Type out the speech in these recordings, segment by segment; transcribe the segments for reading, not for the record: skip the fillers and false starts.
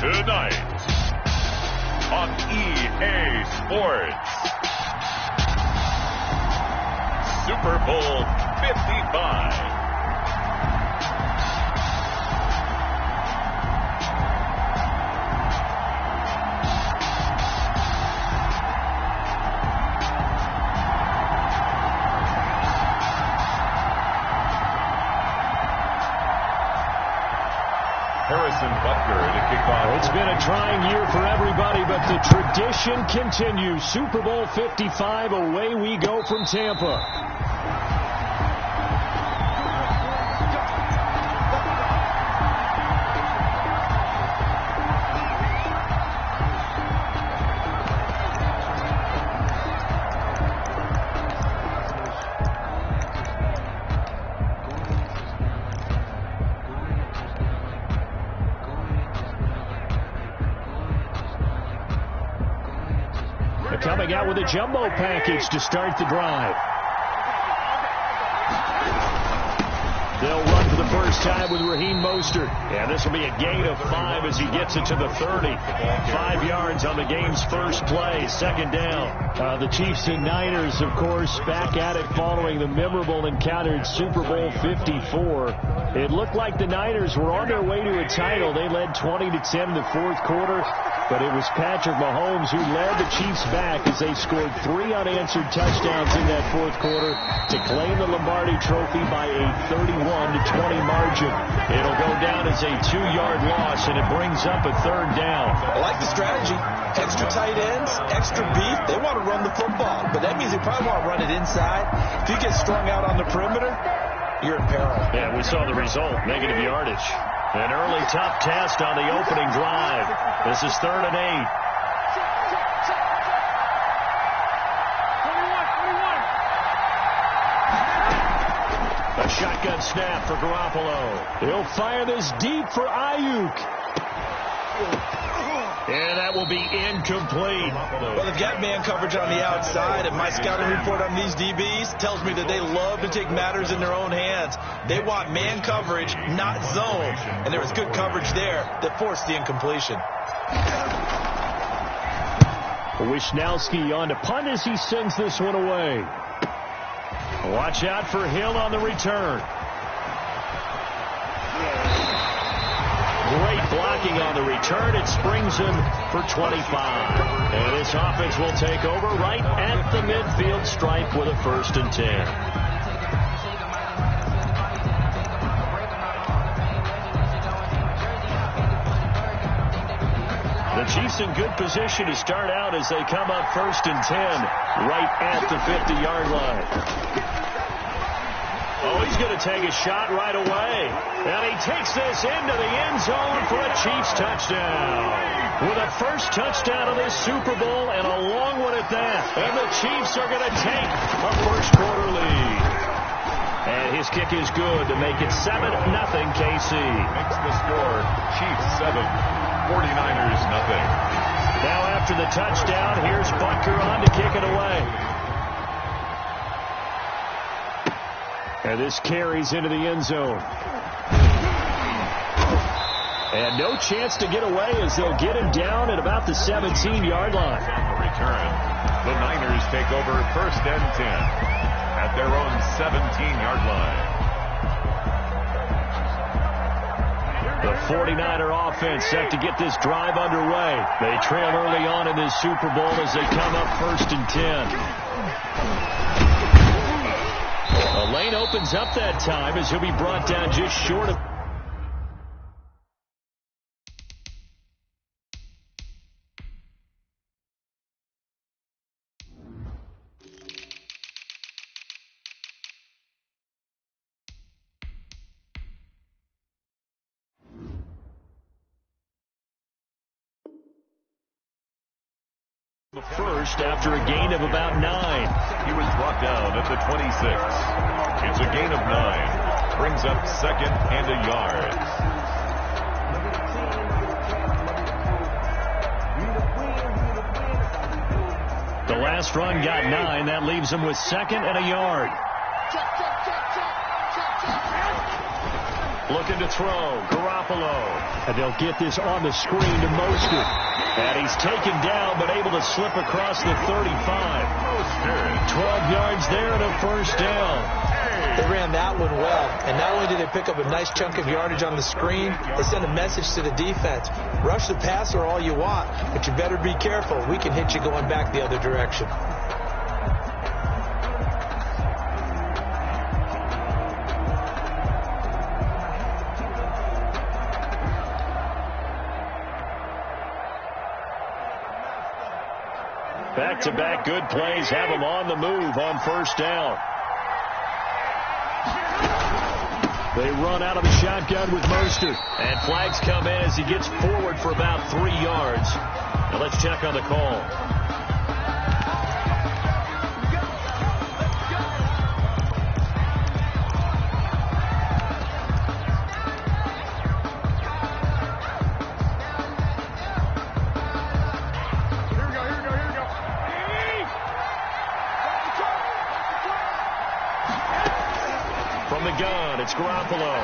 Tonight on EA Sports, Super Bowl 55. It's been a trying year for everybody, but the tradition continues. Super Bowl 55, away we go from Tampa. Coming out with a jumbo package to start the drive. They'll run for the first time with Raheem Mostert. And this will be a gain of 5 as he gets it to the 30. 5 yards on the game's first play, second down. The Chiefs and Niners, of course, back at it following the memorable encounter in Super Bowl 54. It looked like the Niners were on their way to a title. They led 20-10 in the fourth quarter. But it was Patrick Mahomes who led the Chiefs back as they scored 3 unanswered touchdowns in that fourth quarter to claim the Lombardi Trophy by a 31-20 margin. It'll go down as a 2-yard loss, and it brings up a third down. I like the strategy. Extra tight ends, extra beef. They want to run the football, but that means they probably want to run it inside. If you get strung out on the perimeter, you're in peril. Yeah, we saw the result, negative yardage. An early tough test on the opening drive. This is 3rd and 8. A shotgun snap for Garoppolo. He'll fire this deep for Ayuk. And that will be incomplete. Well, they've got man coverage on the outside, and my scouting report on these DBs tells me that they love to take matters in their own hands. They want man coverage, not zone. And there was good coverage there that forced the incompletion. Wisnowski on to punt as he sends this one away. Watch out for Hill on the return. Great blocking on the return. It springs him for 25. And this offense will take over right at the midfield stripe with a 1st and 10. The Chiefs in good position to start out as they come up 1st and 10 right at the 50-yard line. Oh, he's going to take a shot right away. And he takes this into the end zone for a Chiefs touchdown. With a first touchdown of this Super Bowl and a long one at that. And the Chiefs are going to take a first-quarter lead. And his kick is good to make it 7-0 KC. Makes the score Chiefs 7, 49ers nothing. Now after the touchdown, here's Butker on to kick it away. And this carries into the end zone. And no chance to get away as they'll get him down at about the 17-yard line. On the return, the Niners take over 1st and 10 at their own 17-yard line. The 49er offense set to get this drive underway. They trail early on in this Super Bowl as they come up 1st and 10. The lane opens up that time as he'll be brought down just short of... The first after a gain of about 9. He was brought down at the 26. It's a gain of 9. Brings up 2nd and a yard. The last run got 9. That leaves him with 2nd and a yard. Looking to throw. Garoppolo. And they'll get this on the screen to Mostert. And he's taken down, but able to slip across the 35. 12 yards there and a first down. They ran that one well, and not only did they pick up a nice chunk of yardage on the screen, they sent a message to the defense. Rush the passer all you want, but you better be careful. We can hit you going back the other direction. Back-to-back good plays have them on the move on first down. They run out of the shotgun with Mostert. And flags come in as he gets forward for about 3 yards. Now let's check on the call. It's Garoppolo.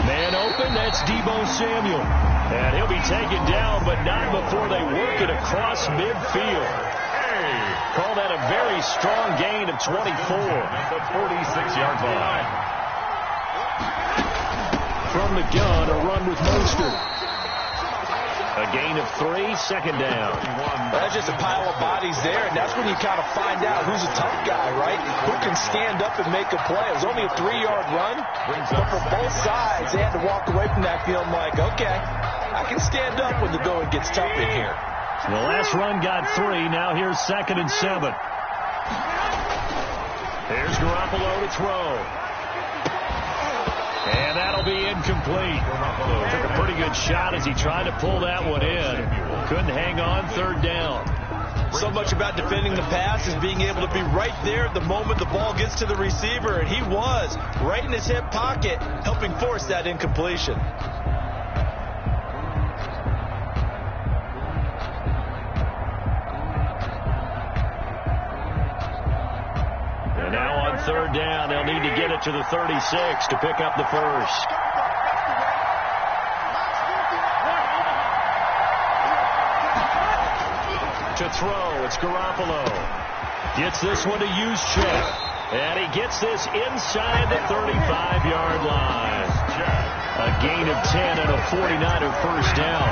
Man open, that's Deebo Samuel. And he'll be taken down, but not before they work it across midfield. Call that a very strong gain of 24. At the 46-yard line. From the gun, a run with Mostert. A gain of 3, second down. That's just a pile of bodies there, and that's when you kind of find out who's a tough guy, right? Who can stand up and make a play. It was only a 3-yard run, but for both sides, they had to walk away from that feeling like, okay, I can stand up when the going gets tough in here. The last run got 3. Now here's 2nd and 7. Here's Garoppolo to throw. And that'll be incomplete. Took a pretty good shot as he tried to pull that one in. Couldn't hang on, 3rd down. So much about defending the pass is being able to be right there at the moment the ball gets to the receiver, and he was right in his hip pocket, helping force that incompletion. And now on 3rd down, they'll need to get it to the 36 to pick up the first. To throw, it's Garoppolo. Gets this one to Juszczyk. And he gets this inside the 35-yard line. A gain of 10 and a 49er first down.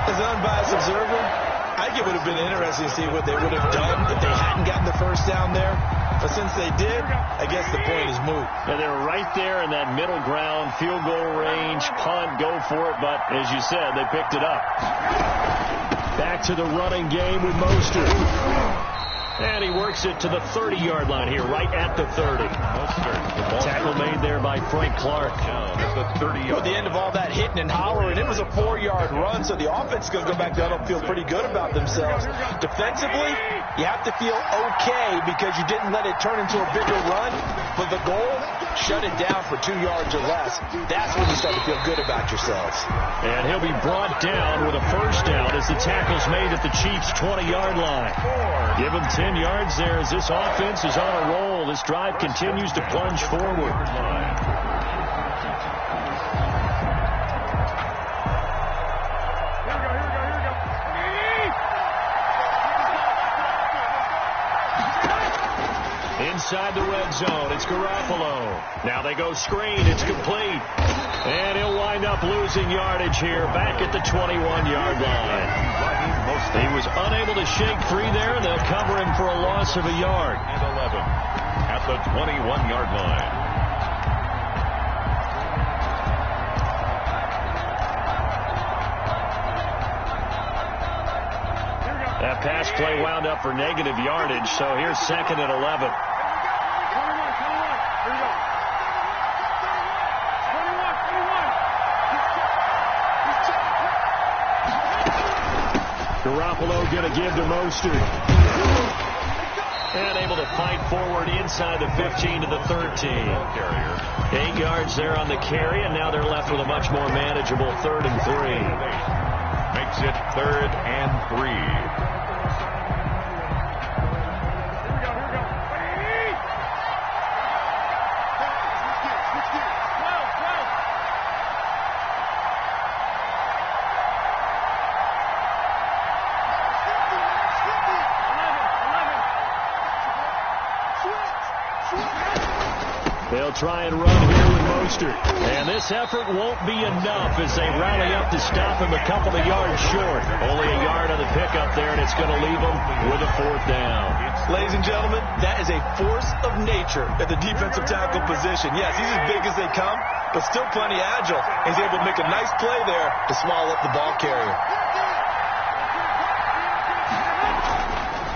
As an unbiased observer, I think it would have been interesting to see what they would have done if they hadn't gotten the first down there. But since they did, I guess the point is moot. Yeah, they're right there in that middle ground, field goal range, punt, go for it. But as you said, they picked it up. Back to the running game with Mostert. And he works it to the 30-yard line here, right at the 30. Tackle made there by Frank Clark. At the end of all that hitting and hollering, it was a 4-yard run, so the offense is going to go back down and feel pretty good about themselves. Defensively, you have to feel okay because you didn't let it turn into a bigger run, but the goal, shut it down for 2 yards or less. That's when you start to feel good about yourselves. And he'll be brought down with a first down as the tackle's made at the Chiefs' 20-yard line. Give him 10 yards there as this offense is on a roll. This drive continues to plunge forward. Inside the red zone, it's Garoppolo. Now they go screen, it's complete. And he'll wind up losing yardage here back at the 21-yard line. He was unable to shake free there, and they'll cover him for a loss of a yard. And 11 at the 21-yard line. That pass play wound up for negative yardage, so here's 2nd and 11. Garoppolo going to give to Mostert. And able to fight forward inside the 15 to the 13. 8 yards there on the carry, and now they're left with a much more manageable 3rd and 3. Makes it 3rd and 3. They'll try and run here with Mostert. And this effort won't be enough as they rally up to stop him a couple of yards short. Only a yard on the pickup there, and it's going to leave them with a 4th down. Ladies and gentlemen, that is a force of nature at the defensive tackle position. Yes, he's as big as they come, but still plenty agile. He's able to make a nice play there to swallow up the ball carrier.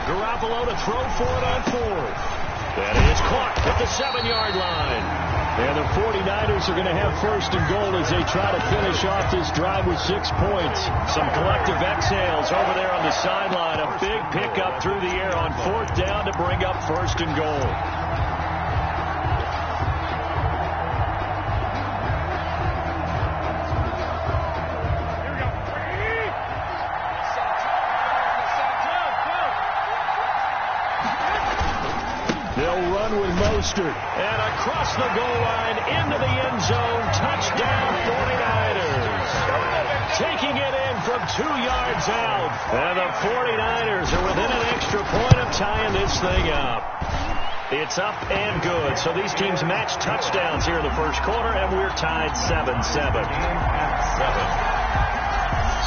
Garoppolo to throw for it on 4th. That is caught at the 7-yard line. And the 49ers are going to have 1st and goal as they try to finish off this drive with 6 points. Some collective exhales over there on the sideline. A big pickup through the air on 4th down to bring up 1st and goal. With Mostert, and across the goal line into the end zone. Touchdown 49ers. Taking it in from 2 yards out. And the 49ers are within an extra point of tying this thing up. It's up and good. So these teams match touchdowns here in the first quarter, and we're tied 7-7.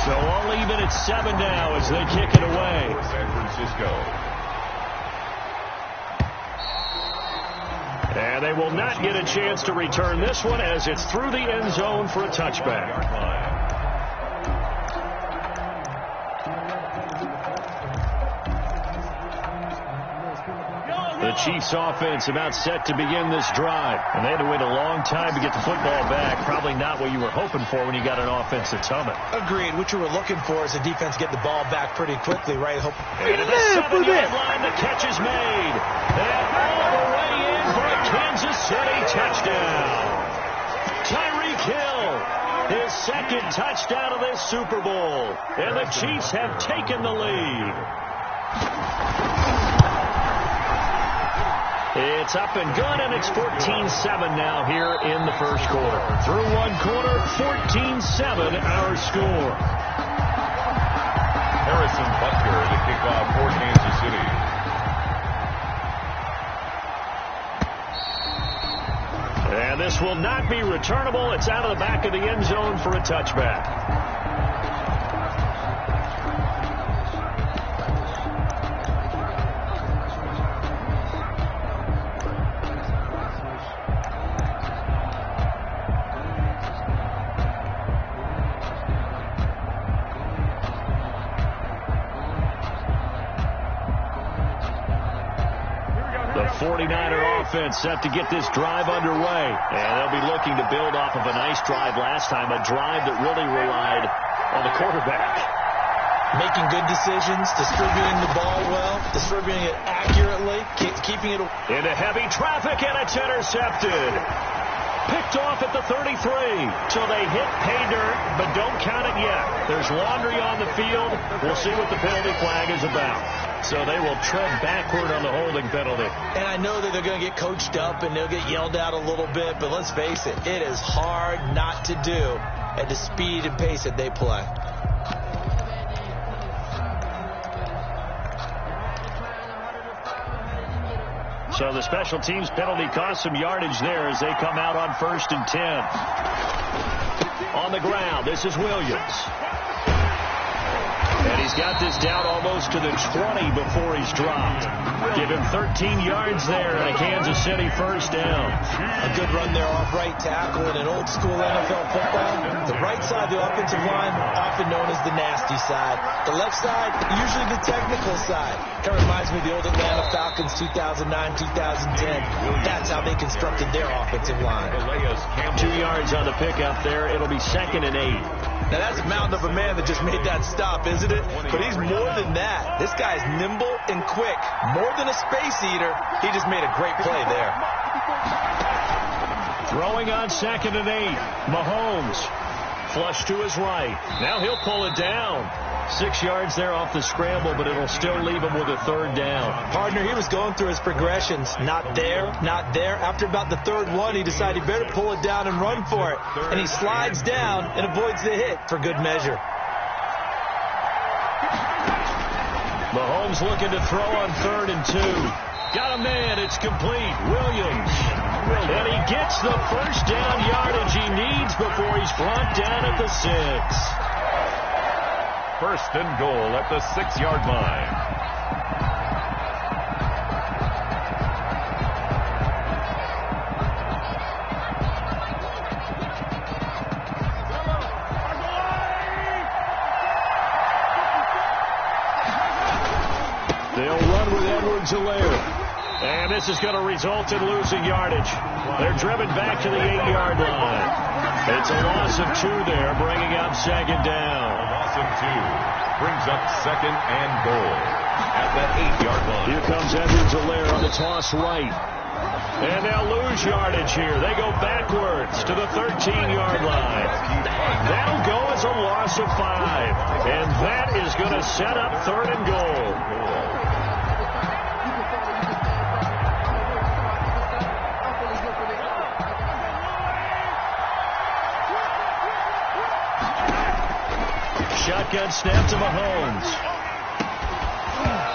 So all even at 7 now as they kick it away. San Francisco. And they will not get a chance to return this one as it's through the end zone for a touchback. The Chiefs offense about set to begin this drive. And they had to wait a long time to get the football back. Probably not what you were hoping for when you got an offense that's humming. Agreed. What you were looking for is a defense get the ball back pretty quickly, right? And at the 7-yard line, the catch is made. And all the way in for a Kansas City touchdown. Tyreek Hill, his 2nd touchdown of this Super Bowl. And the Chiefs have taken the lead. It's up and good, and it's 14-7 now here in the first quarter. Through 1 quarter, 14-7 our score. Harrison Butker to kick off for Kansas City. And this will not be returnable. It's out of the back of the end zone for a touchback. The 49er offense set to get this drive underway. And they'll be looking to build off of a nice drive last time, a drive that really relied on the quarterback. Making good decisions, distributing the ball well, distributing it accurately, keeping it into heavy traffic, and it's intercepted. Picked off at the 33. So they hit pay dirt, but don't count it yet. There's laundry on the field. We'll see what the penalty flag is about. So they will tread backward on the holding penalty. And I know that they're going to get coached up and they'll get yelled at a little bit, but let's face it, it is hard not to do at the speed and pace that they play. So the special teams penalty cost some yardage there as they come out on 1st and 10. On the ground, this is Williams. And he's got this down almost to the 20 before he's dropped. Give him 13 yards there and a Kansas City 1st down. A good run there off right tackle in an old school NFL football. The right side of the offensive line, often known as the nasty side. The left side, usually the technical side. Kind of reminds me of the old Atlanta Falcons 2009, 2010. That's how they constructed their offensive line. 2 yards on the pickup there. It'll be 2nd and 8. Now, that's a mountain of a man that just made that stop, isn't it? But he's more than that. This guy's nimble and quick. More than a space eater, he just made a great play there. Throwing on 2nd and 8. Mahomes. Flush to his right. Now he'll pull it down. 6 yards there off the scramble, but it'll still leave him with a 3rd down. Partner, he was going through his progressions. Not there, not there. After about the 3rd one, he decided he better pull it down and run for it. And he slides down and avoids the hit for good measure. Mahomes looking to throw on 3rd and 2. Got a man. It's complete. Williams. And he gets the first down yardage he needs before he's brought down at the 6. First and goal at the 6-yard line. And this is going to result in losing yardage. They're driven back to the 8-yard line. It's a loss of 2 there, bringing up second down. A loss of 2 brings up second and goal at that 8-yard line. Here comes Edwards-Helaire on the toss right. And they'll lose yardage here. They go backwards to the 13-yard line. That'll go as a loss of 5. And that is going to set up third and goal. Shotgun snap to Mahomes.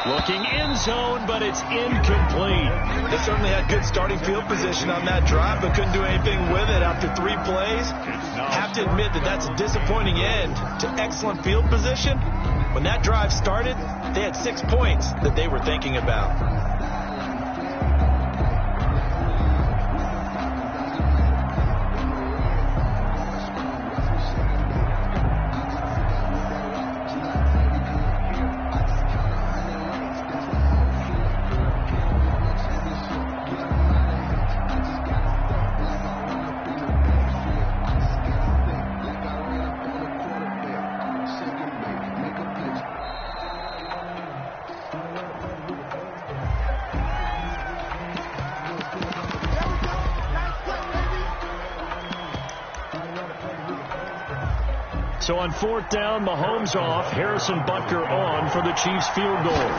Looking end zone, but it's incomplete. They certainly had good starting field position on that drive, but couldn't do anything with it after 3 plays. Have to admit that that's a disappointing end to excellent field position. When that drive started, they had 6 points that they were thinking about. So on 4th down, Mahomes off, Harrison Butker on for the Chiefs field goal.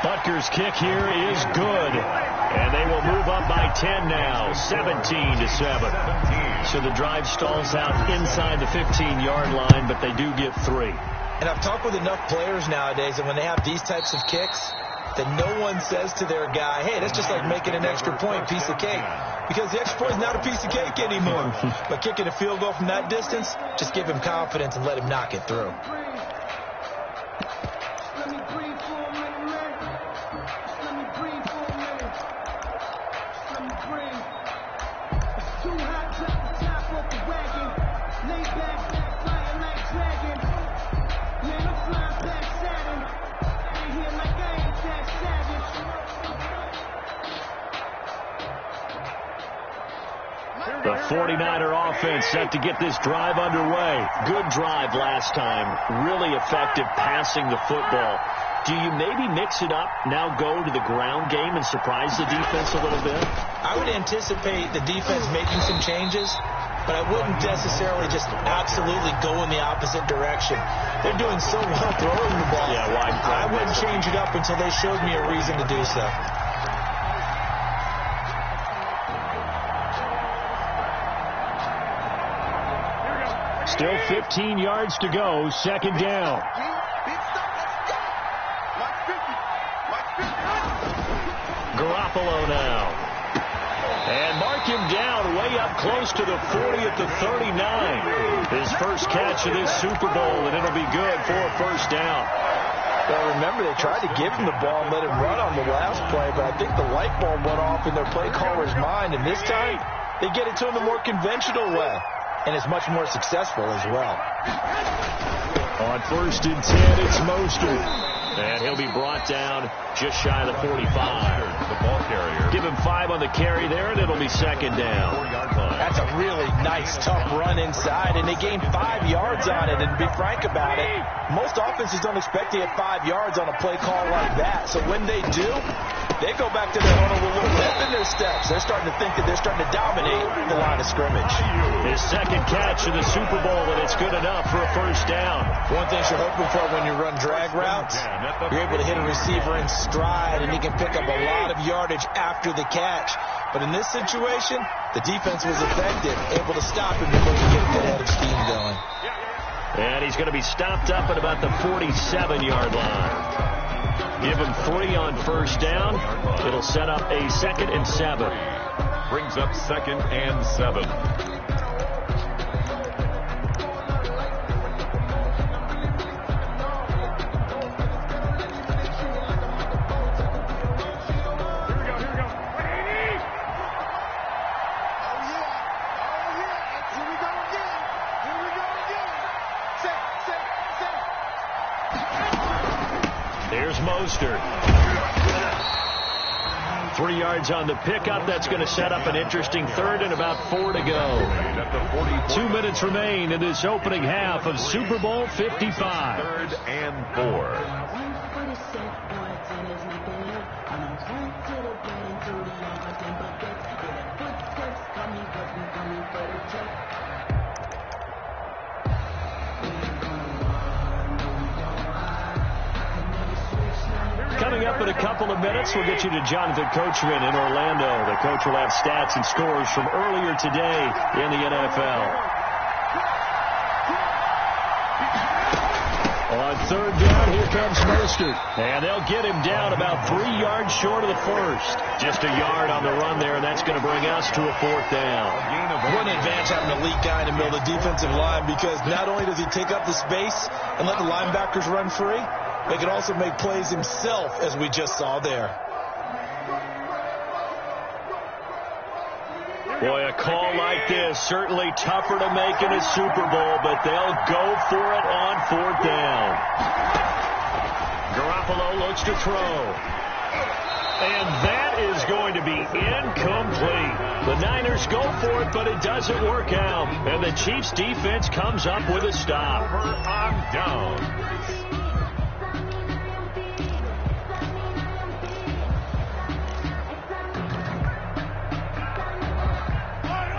Butker's kick here is good. And they will move up by 10 now, 17-7. So the drive stalls out inside the 15-yard line, but they do get 3. And I've talked with enough players nowadays, and when they have these types of kicks, that no one says to their guy, hey, that's just like making an extra point, piece of cake. Because the extra point is not a piece of cake anymore. But kicking a field goal from that distance, just give him confidence and let him knock it through. The 49er offense set to get this drive underway. Good drive last time. Really effective passing the football. Do you maybe mix it up, now go to the ground game and surprise the defense a little bit? I would anticipate the defense making some changes, but I wouldn't necessarily just absolutely go in the opposite direction. They're doing so well throwing the ball. Yeah, I wouldn't change it up until they showed me a reason to do so. Still 15 yards to go, second down. Garoppolo now. And mark him down way up close to the 40 at the 39. His first catch of this Super Bowl, and it'll be good for a first down. Well, remember, they tried to give him the ball and let him run on the last play, but I think the light bulb went off in their play caller's mind, and this time they get it to him the more conventional way. And it's much more successful as well. On 1st and 10, it's Mostert. And he'll be brought down just shy of the 45. The ball carrier. Give him 5 on the carry there, and it'll be second down. 4-yard line. That's a really nice, tough run inside, and they gained 5 yards on it. And to be frank about it, most offenses don't expect to get 5 yards on a play call like that. So when they do, they go back to their huddle with a little pep in their steps. They're starting to think that they're starting to dominate the line of scrimmage. His second catch in the Super Bowl, and it's good enough for a first down. One thing you're hoping for when you run drag routes, you're able to hit a receiver in stride, and he can pick up a lot of yardage after the catch. But in this situation, the defense was effective, able to stop him before he get a good head of steam going. And he's going to be stopped up at about the 47-yard line. Give him 3 on first down. It'll set up a 2nd and 7. Brings up 2nd and 7. Here's Mostert. 3 yards on the pickup. That's going to set up an interesting 3rd and about 4 to go. 2 minutes remain in this opening half of Super Bowl 55. 3rd and 4. Coming up in a couple of minutes, we'll get you to Jonathan Coachman in Orlando. The coach will have stats and scores from earlier today in the NFL. On 3rd down, here comes Mostert. And they'll get him down about 3 yards short of the first. Just a yard on the run there, and that's going to bring us to a 4th down. What an advantage having an elite guy in the middle of the defensive line, because not only does he take up the space and let the linebackers run free, he can also make plays himself, as we just saw there. Boy, a call like this, certainly tougher to make in a Super Bowl, but they'll go for it on 4th down. Garoppolo looks to throw. And that is going to be incomplete. The Niners go for it, but it doesn't work out. And the Chiefs defense comes up with a stop. On down.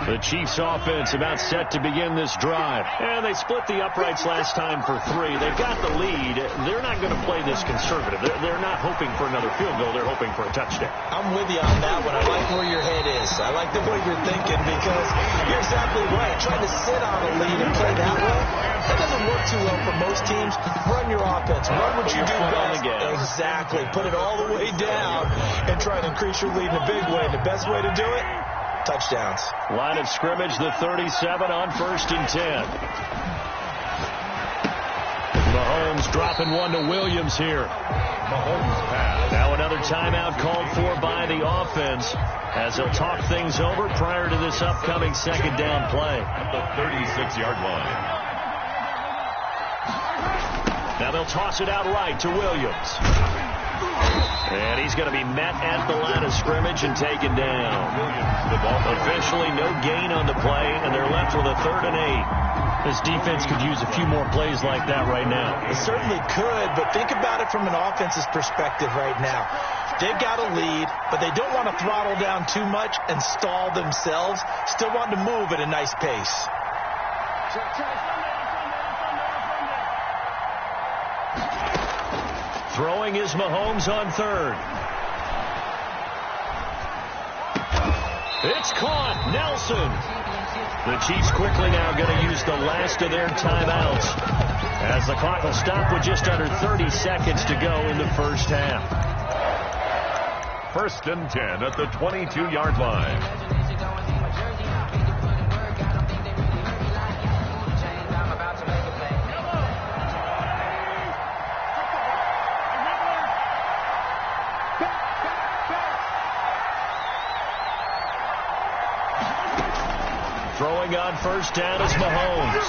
The Chiefs offense about set to begin this drive. And they split the uprights last time for 3. They've got the lead. They're not going to play this conservative. They're not hoping for another field goal. They're hoping for a touchdown. I'm with you on that one. I like where your head is. I like the way you're thinking, because you're exactly right. Trying to sit on a lead and play that way, that doesn't work too well for most teams. Run your offense. Run what you do best. Exactly. Put it all the way down and try to increase your lead in a big way. And the best way to do it, touchdowns. Line of scrimmage, the 37 on 1st and 10. Mahomes dropping one to Williams here. Mahomes pass. Now another timeout called for by the offense as they'll talk things over prior to this upcoming 2nd down play. At the 36-yard line. Now they'll toss it out right to Williams. And he's going to be met at the line of scrimmage and taken down. The ball officially no gain on the play, and they're left with a 3rd and 8. This defense could use a few more plays like that right now. It certainly could, but think about it from an offense's perspective right now. They've got a lead, but they don't want to throttle down too much and stall themselves. Still want to move at a nice pace. Throwing is Mahomes on 3rd. It's caught. Nelson. The Chiefs quickly now going to use the last of their timeouts as the clock will stop with just under 30 seconds to go in the first half. 1st and 10 at the 22-yard line. Throwing on 1st down is Mahomes.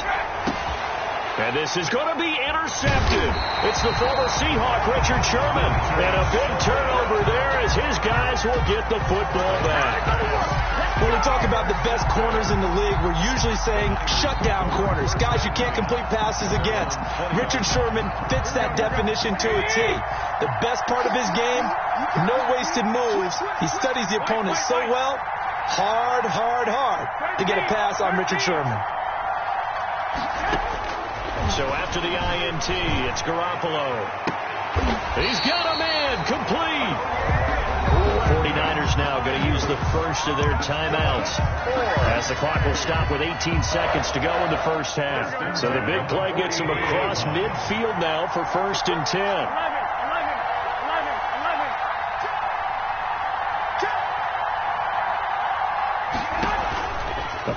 And this is going to be intercepted. It's the former Seahawk, Richard Sherman. And a big turnover there as his guys will get the football back. When we talk about the best corners in the league, we're usually saying shutdown corners. Guys you can't complete passes against. Richard Sherman fits that definition to a T. The best part of his game, no wasted moves. He studies the opponent so well. Hard to get a pass on Richard Sherman. So after the INT, it's Garoppolo. He's got a man, complete. The 49ers now going to use the first of their timeouts as the clock will stop with 18 seconds to go in the first half. So the big play gets them across midfield now for 1st and 10.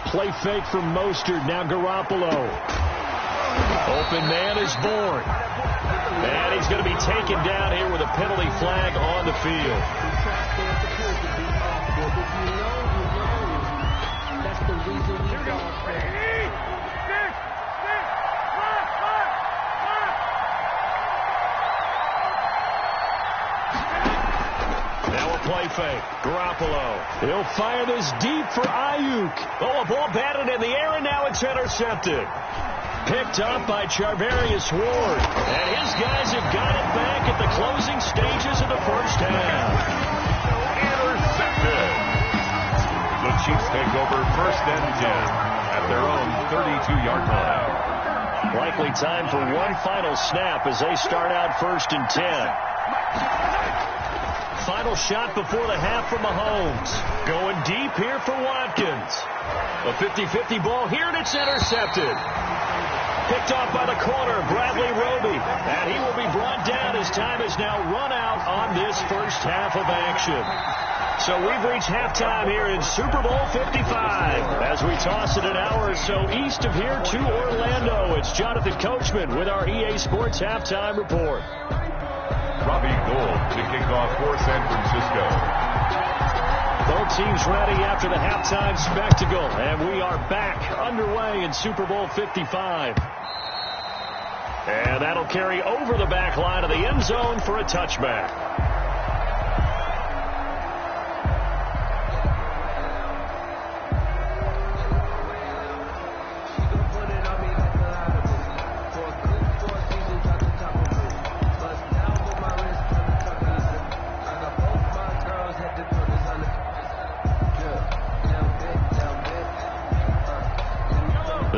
Play fake from Mostert. Now Garoppolo. Open man is born. And he's going to be taken down here with a penalty flag on the field. Play fake. Garoppolo. He'll fire this deep for Ayuk. Oh, a ball batted in the air, and now it's intercepted. Picked up by Charvarius Ward. And his guys have got it back at the closing stages of the first half. Intercepted. The Chiefs take over 1st and 10 at their own 32-yard line. Likely time for one final snap as they start out 1st and 10. Final shot before the half from Mahomes. Going deep here for Watkins. A 50-50 ball here, and it's intercepted. Picked off by the corner, Bradley Roby. And he will be brought down as time is now run out on this first half of action. So we've reached halftime here in Super Bowl 55. As we toss it an hour or so east of here to Orlando, it's Jonathan Coachman with our EA Sports Halftime Report. Robbie Gould to kick off for San Francisco. Both teams ready after the halftime spectacle, and we are back underway in Super Bowl 55. And that'll carry over the back line of the end zone for a touchback.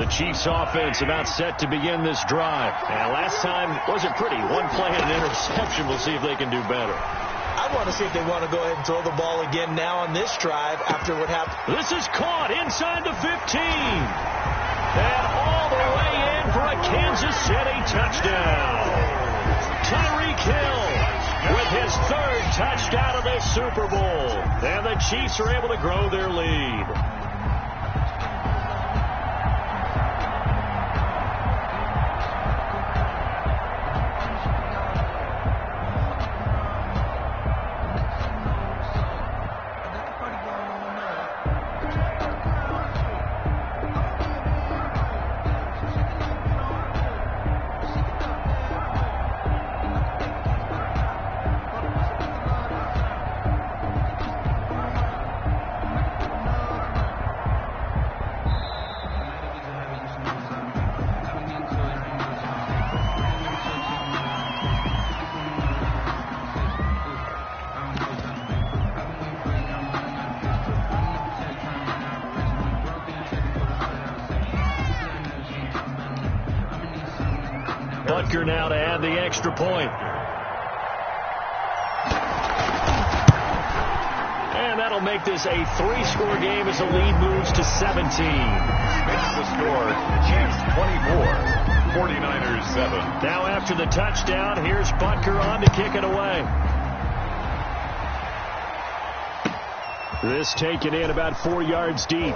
Chiefs offense about set to begin this drive. And last time wasn't pretty. One play and an interception. We'll see if they can do better. I want to see if they want to go ahead and throw the ball again now on this drive after what happened. This is caught inside the 15. And all the way in for a Kansas City touchdown. Tyreek Hill with his 3rd touchdown of this Super Bowl. And the Chiefs are able to grow their lead. Butker now to add the extra point. And that'll make this a 3-score game as the lead moves to 17. Makes the score Chiefs 24, 49ers 7. Now after the touchdown, here's Butker on to kick it away. This taken in about 4 yards deep.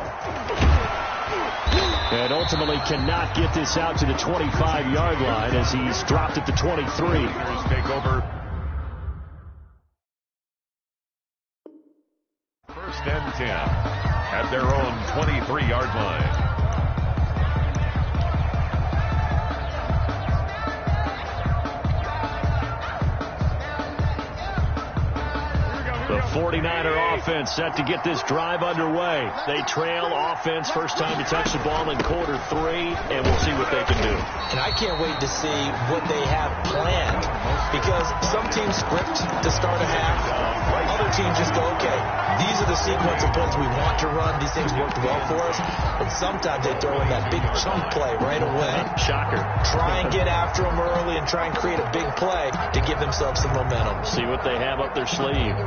And ultimately cannot get this out to the 25-yard line as he's dropped at the 23. Take over. 1st and 10 at their own 23-yard line. The 49er offense set to get this drive underway. They trail offense first time to touch the ball in quarter 3, and we'll see what they can do. And I can't wait to see what they have planned, because some teams script to start a half. Other teams just go, okay, these are the sequence of plays we want to run. These things worked well for us. But sometimes they throw in that big chunk play right away. Shocker. Try and get after them early and try and create a big play to give themselves some momentum. See what they have up their sleeve.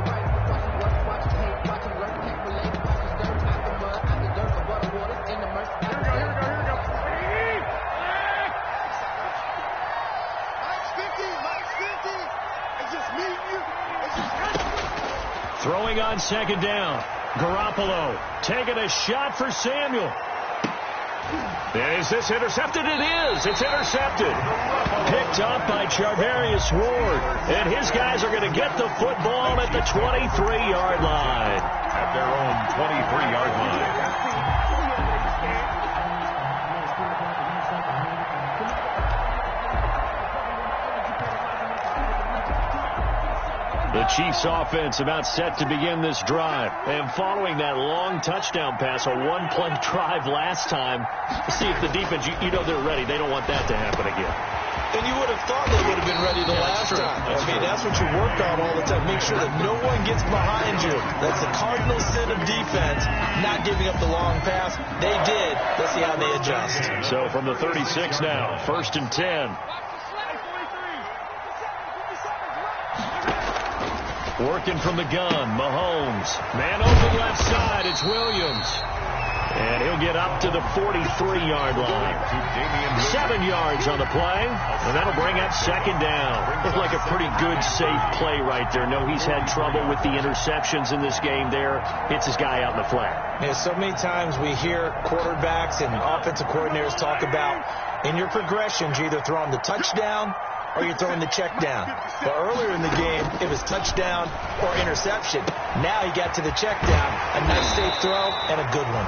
Throwing on 2nd down. Garoppolo taking a shot for Samuel. And is this intercepted? It is. It's intercepted. Picked up by Charvarius Ward. And his guys are going to get the football at the 23-yard line. At their own 23-yard line. The Chiefs offense about set to begin this drive. And following that long touchdown pass, a one-play drive last time, see if the defense, you know they're ready. They don't want that to happen again. And you would have thought they would have been ready the last time. That's what you work on all the time. Make sure that no one gets behind you. That's the cardinal sin of defense, not giving up the long pass. They did. Let's see how they adjust. So from the 36 now, 1st and 10. Working from the gun, Mahomes. Man open left side, it's Williams. And he'll get up to the 43-yard line. 7 yards on the play, and that'll bring up 2nd down. Looked like a pretty good, safe play right there. No, he's had trouble with the interceptions in this game there. Hits his guy out in the flat. Yeah, so many times we hear quarterbacks and offensive coordinators talk about in your progressions, you're either throwing the touchdown or you're throwing the check down. But earlier in the game, it was touchdown or interception. Now he got to the check down. A nice safe throw and a good one.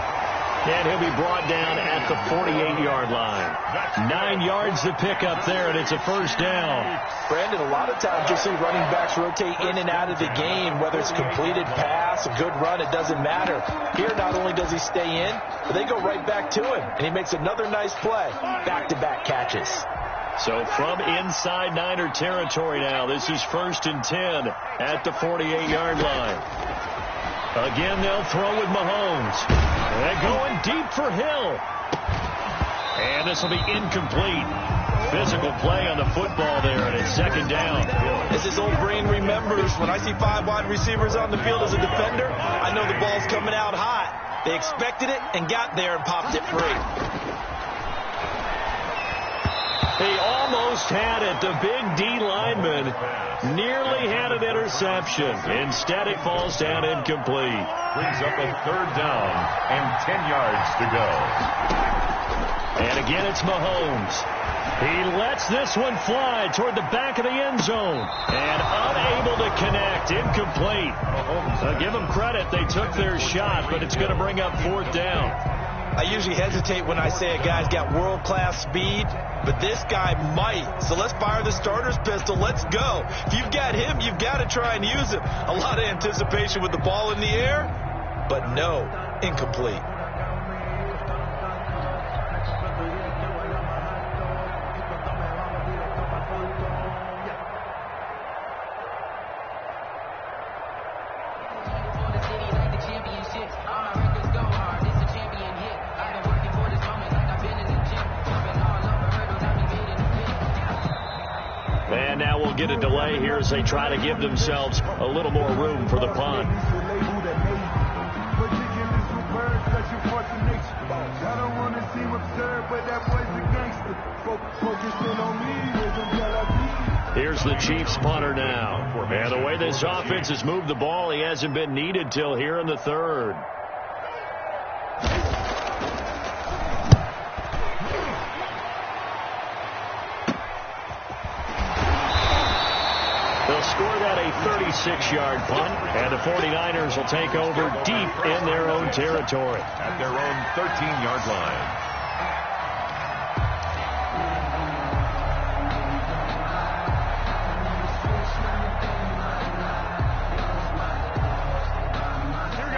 And he'll be brought down at the 48-yard line. 9 yards to pick up there, and it's a 1st down. Brandon, a lot of times you'll see running backs rotate in and out of the game, whether it's a completed pass, a good run, it doesn't matter. Here, not only does he stay in, but they go right back to him, and he makes another nice play. Back-to-back catches. So from inside Niner territory now, this is 1st and 10 at the 48-yard line. Again, they'll throw with Mahomes. And going deep for Hill. And this will be incomplete. Physical play on the football there, and it's 2nd down. As his old brain remembers, when I see 5 wide receivers on the field as a defender, I know the ball's coming out hot. They expected it and got there and popped it free. He almost had it. The big D lineman nearly had an interception. Instead, it falls down incomplete. Brings up a 3rd down and 10 yards to go. And again, it's Mahomes. He lets this one fly toward the back of the end zone. And unable to connect. Incomplete. Give them credit. They took their shot, but it's going to bring up 4th down. I usually hesitate when I say a guy's got world-class speed, but this guy might. So let's fire the starter's pistol. Let's go. If you've got him, you've got to try and use him. A lot of anticipation with the ball in the air, but no, incomplete. And now we'll get a delay here as they try to give themselves a little more room for the punt. Here's the Chiefs punter now. And the way this offense has moved the ball, he hasn't been needed till here in the 3rd. They'll score that a 36-yard punt, and the 49ers will take over deep in their own territory. At their own 13-yard line.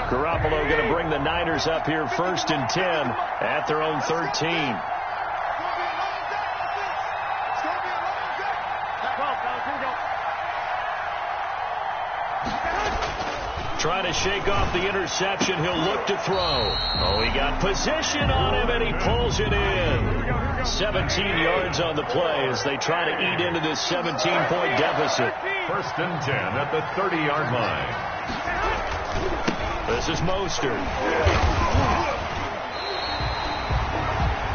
Garoppolo going to bring the Niners up here 1st and 10 at their own 13. Trying to shake off the interception. He'll look to throw. Oh, he got position on him, and he pulls it in. 17 yards on the play as they try to eat into this 17-point deficit. 1st and 10 at the 30-yard line. This is Mostert.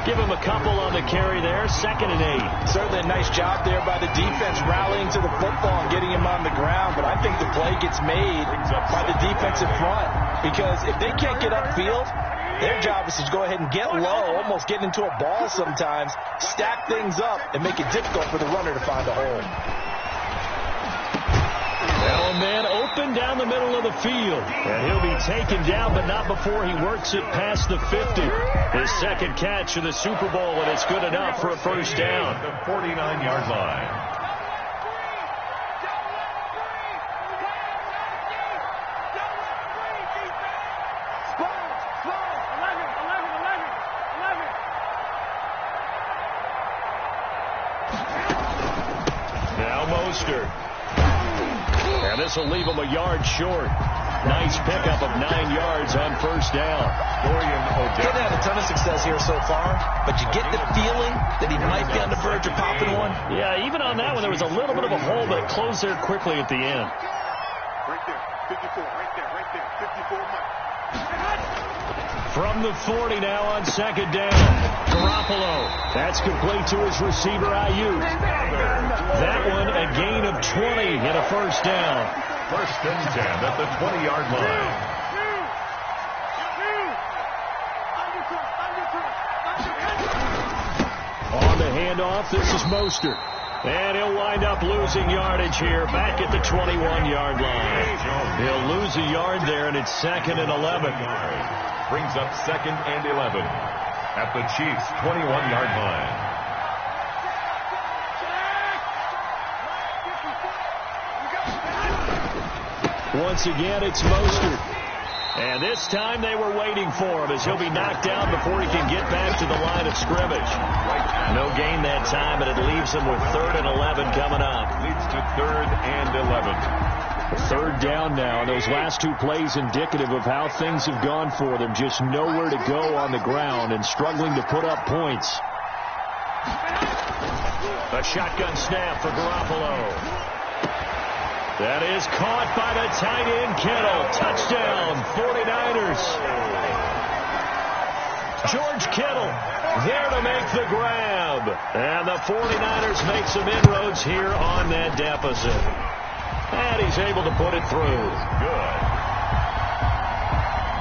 Give him a couple on the carry there. 2nd and 8. Certainly a nice job there by the defense rallying to the football and getting him on the ground. But I think the play gets made by the defensive front. Because if they can't get upfield, Their job is to go ahead and get low, almost get into a ball sometimes, stack things up, and make it difficult for the runner to find a hole. Now a man open down the middle of the field. And he'll be taken down, but not before he works it past the 50. His second catch of the Super Bowl, and it's good enough for a first down. The 49-yard line. Now Mostert. And this will leave him a yard short. Nice pickup of 9 yards on first down. Didn't have a ton of success here so far, but you get the feeling that he might be on the verge of popping one. Yeah, even on that one, there was a little bit of a hole, but it closed there quickly at the end. Right there, 54, right there, 54 miles. From the 40 now on second down. Garoppolo. That's complete to his receiver, Ayuk. That one a gain of 20 and a first down. First and 10 at the 20-yard line. On the handoff, this is Mostert. And he'll wind up losing yardage here back at the 21-yard line. He'll lose a yard there, and it's second and 11. Brings up second and 11 at the Chiefs' 21-yard line. Once again, it's Mostert. And this time they were waiting for him as he'll be knocked down before he can get back to the line of scrimmage. No gain that time, and it leaves him with 3rd and 11 coming up. Leads to 3rd and 11. Third down now, and those last 2 plays indicative of how things have gone for them. Just nowhere to go on the ground and struggling to put up points. A shotgun snap for Garoppolo. That is caught by the tight end, Kittle. Touchdown, 49ers. George Kittle there to make the grab. And the 49ers make some inroads here on that deficit. And he's able to put it through. Good.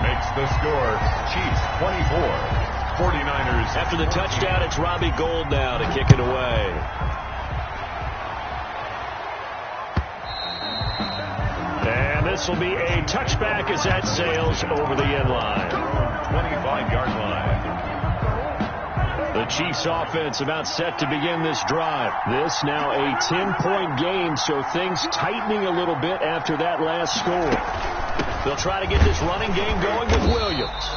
Makes the score Chiefs 24. 49ers. After the touchdown, it's Robbie Gould now to kick it away. And this will be a touchback as that sails over the end line. 25-yard line. The Chiefs offense about set to begin this drive. This now a 10-point game, so things tightening a little bit after that last score. They'll try to get this running game going with Williams.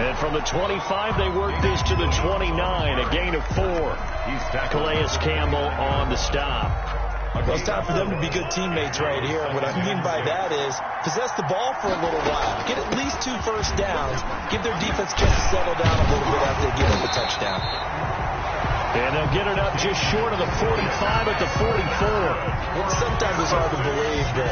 And from the 25, they work this to the 29, a gain of 4. Calais Campbell on the stop. Well, it's time for them to be good teammates right here. And what I mean by that is possess the ball for a little while. Get at least 2 first downs. Give their defense a chance to settle down a little bit after they give up a touchdown. And they'll get it up just short of the 45 at the 44. Sometimes it's hard to believe that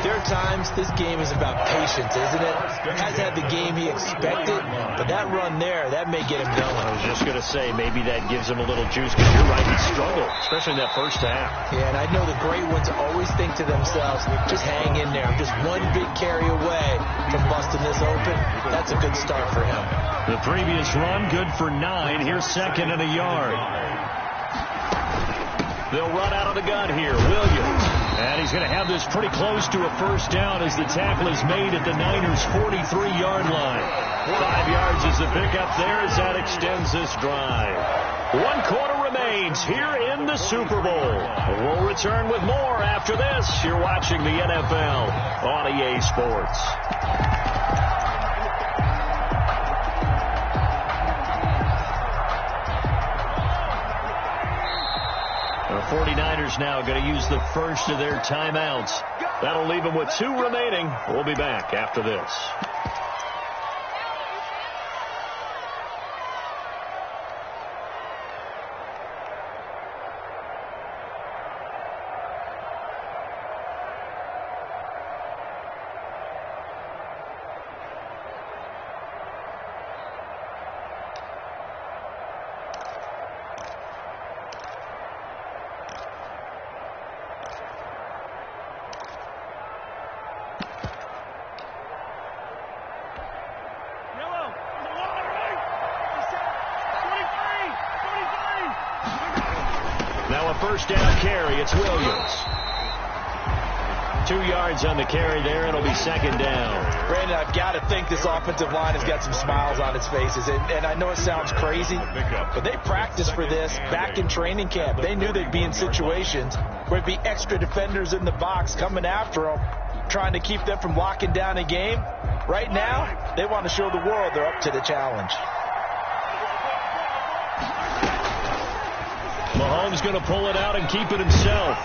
there are times this game is about patience, isn't it? Has had the game he expected, but that run there, that may get him going. I was just going to say, maybe that gives him a little juice, because you're right, he struggled, especially in that first half. Yeah, and I know the great ones always think to themselves, just hang in there. I'm just one big carry away from busting this open. That's a good start for him. The previous run, good for 9. Here's second and a yard. They'll run out of the gun here. Williams. And he's going to have this pretty close to a first down as the tackle is made at the Niners' 43-yard line. 5 yards is the pickup there as that extends this drive. 1 quarter remains here in the Super Bowl. We'll return with more after this. You're watching the NFL on EA Sports. The 49ers now going to use the first of their timeouts. That'll leave them with 2 remaining. We'll be back after this. a first down carry. It's Williams. 2 yards on the carry there. It'll be second down. Brandon, I've got to think this offensive line has got some smiles on its faces. And I know it sounds crazy, but they practiced for this back in training camp. They knew they'd be in situations where there'd be extra defenders in the box coming after them, trying to keep them from locking down a game. Right now, they want to show the world they're up to the challenge. Mahomes going to pull it out and keep it himself.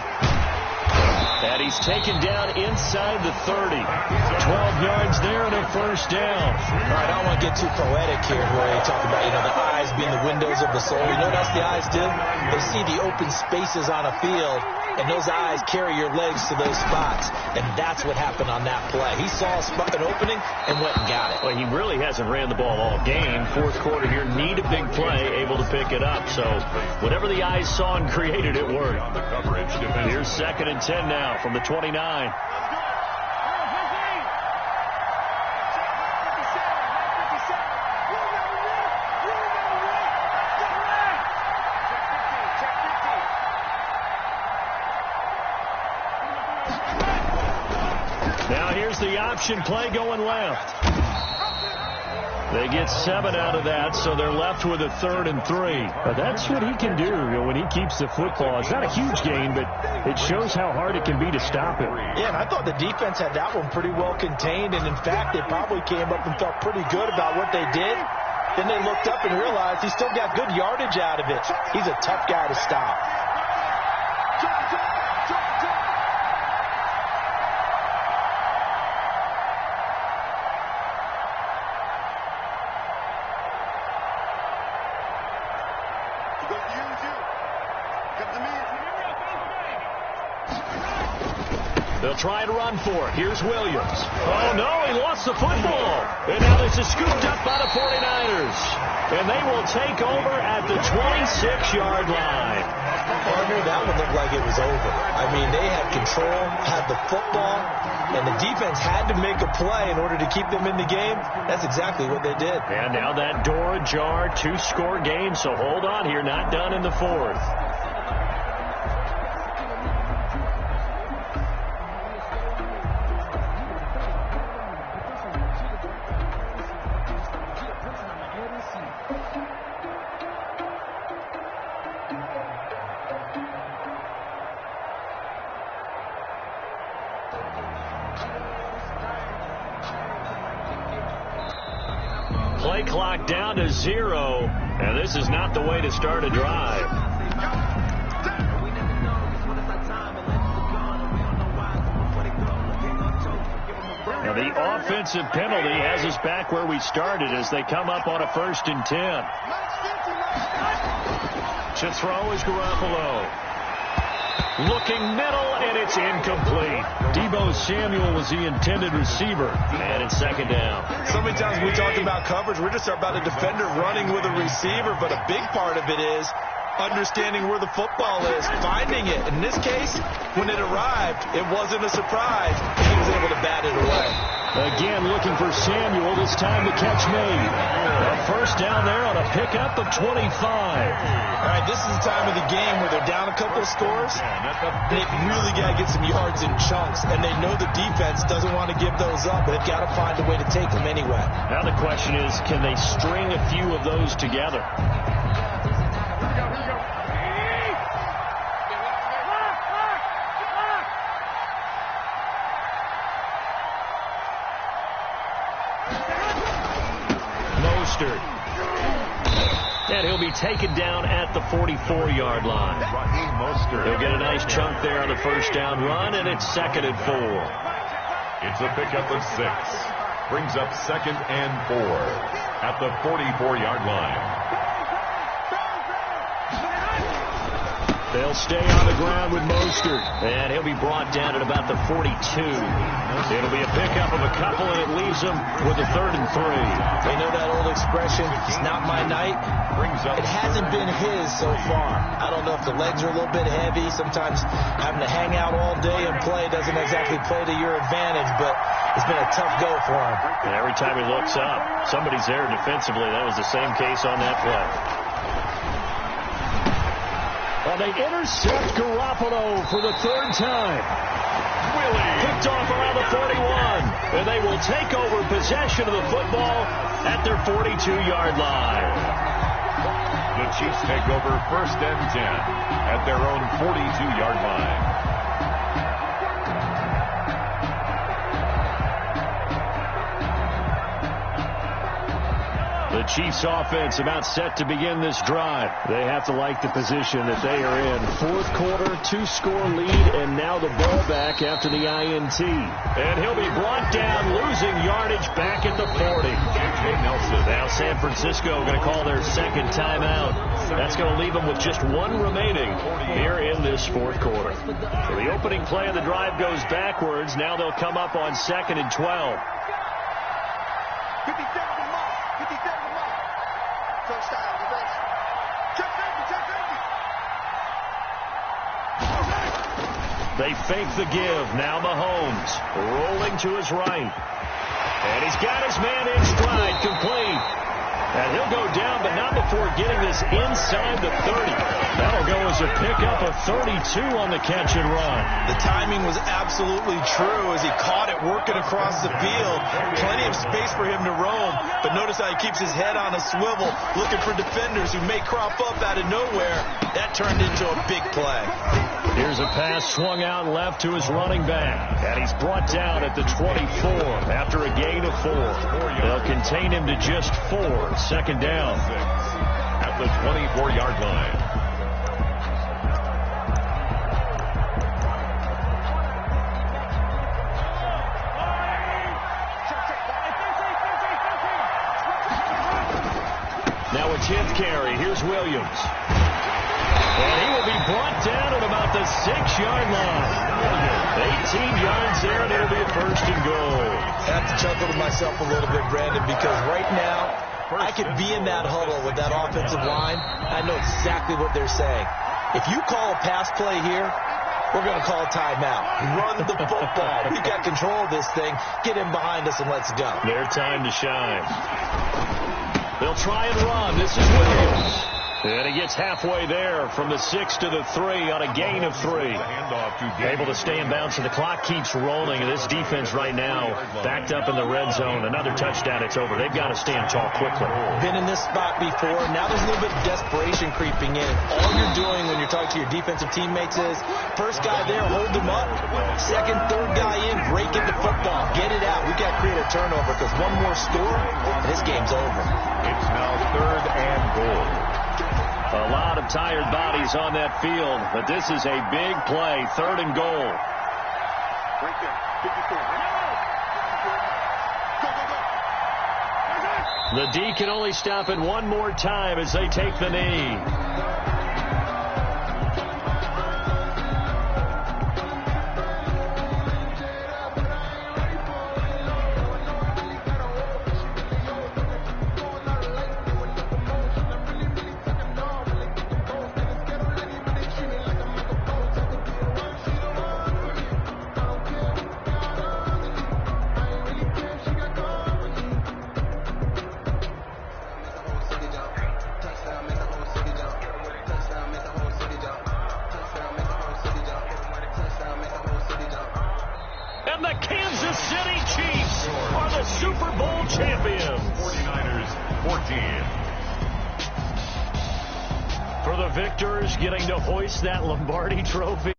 And he's taken down inside the 30. 12 yards there and a first down. All right, I don't want to get too poetic here where you talk about, the eyes being the windows of the soul. You know what else the eyes do? They see the open spaces on a field, and those eyes carry your legs to those spots. And that's what happened on that play. He saw an opening and went and got it. Well, he really hasn't ran the ball all game. Fourth quarter here, need a big play, able to pick it up. So whatever the eyes saw and created, it worked. Here's 2nd and 10 now from the 29. Now here's the option play going left. They get 7 out of that, so they're left with a 3rd and 3. But that's what he can do when he keeps the football. It's not a huge gain, but it shows how hard it can be to stop it. Yeah, and I thought the defense had that one pretty well contained, and in fact, they probably came up and felt pretty good about what they did. Then they looked up and realized he still got good yardage out of it. He's a tough guy to stop. They'll try and run for it. Here's Williams. Oh, no, he lost the football. And now this is scooped up by the 49ers. And they will take over at the 26-yard line. Partner, that one looked like it was over. I mean, they had control, had the football, and the defense had to make a play in order to keep them in the game. That's exactly what they did. And now that door ajar, 2-score game, so hold on here, not done in the 4th. Play clock down to 0, and this is not the way to start a drive. Now the offensive penalty has us back where we started as they come up on a 1st and 10. To throw is Garoppolo. Looking middle, and it's incomplete. Deebo Samuel was the intended receiver. And it's 2nd down. So many times we talked about coverage. We're just about a defender running with a receiver, but a big part of it is understanding where the football is, finding it. In this case, when it arrived, it wasn't a surprise. He was able to bat it away. Again, looking for Samuel. This time the catch made. A first down there on a pickup of 25. All right, this is the time of the game where they're down a couple of scores. They've really got to get some yards in chunks, and they know the defense doesn't want to give those up, but they've got to find a way to take them anyway. Now the question is, can they string a few of those together? And he'll be taken down at the 44-yard line. He'll get a nice chunk there on the first down run, and it's 2nd and 4. It's a pickup of 6. Brings up 2nd and 4 at the 44-yard line. They'll stay on the ground with Mostert, and he'll be brought down at about the 42. It'll be a pickup of a couple, and it leaves them with a 3rd and 3. They know that old expression, it's not my night. It hasn't been his so far. I don't know if the legs are a little bit heavy. Sometimes having to hang out all day and play doesn't exactly play to your advantage, but it's been a tough go for him. And every time he looks up, somebody's there defensively. That was the same case on that play. A And they intercept Garoppolo for the third time. Picked off around the 41. And they will take over possession of the football at their 42-yard line. The Chiefs take over 1st and 10 at their own 42-yard line. The Chiefs offense about set to begin this drive. They have to like the position that they are in. Fourth quarter, 2-score lead, and now the ball back after the INT. And he'll be brought down, losing yardage back at the 40. Now San Francisco going to call their second timeout. That's going to leave them with just one remaining here in this fourth quarter. So the opening play of the drive goes backwards. Now they'll come up on 2nd and 12. 57 mark. 57 mark. First down, defense. Check safety. They fake the give. Now Mahomes rolling to his right. And he's got his man in stride, complete. And he'll go down, but not before getting this inside the 30. That'll go as a pickup of 32 on the catch and run. The timing was absolutely true as he caught it working across the field. Plenty of space for him to roam, but notice how he keeps his head on a swivel, looking for defenders who may crop up out of nowhere. That turned into a big play. Here's a pass swung out left to his running back, and he's brought down at the 24 after a gain of 4. They'll contain him to just 4. Second down. At the 24-yard line. Now a 10th carry. Here's Williams. And he will be brought down at about the 6-yard line. 18 yards there, and it'll be a 1st and goal. I have to chuckle to myself a little bit, Brandon, because right now, I could be in that huddle with that offensive line. I know exactly what they're saying. If you call a pass play here, we're going to call a timeout. Run the football. We've got control of this thing. Get in behind us and let's go. Their time to shine. They'll try and run. This is Williams. And he gets halfway there from the 6 to the 3 on a gain of 3. Able to stay in bounds, and the clock keeps rolling. And this defense right now backed up in the red zone. Another touchdown, it's over. They've got to stand tall quickly. Been in this spot before. Now there's a little bit of desperation creeping in. All you're doing when you're talking to your defensive teammates is, first guy there, hold them up. Second, third guy in, break into football. Get it out. We've got to create a turnover because one more score, and this game's over. It's now 3rd and goal. A lot of tired bodies on that field, but this is a big play. 3rd and goal. Right there. 54. Go. The D can only stop it one more time as they take the knee. And the Kansas City Chiefs are the Super Bowl champions. 49ers 14. For the victors, getting to hoist that Lombardi trophy.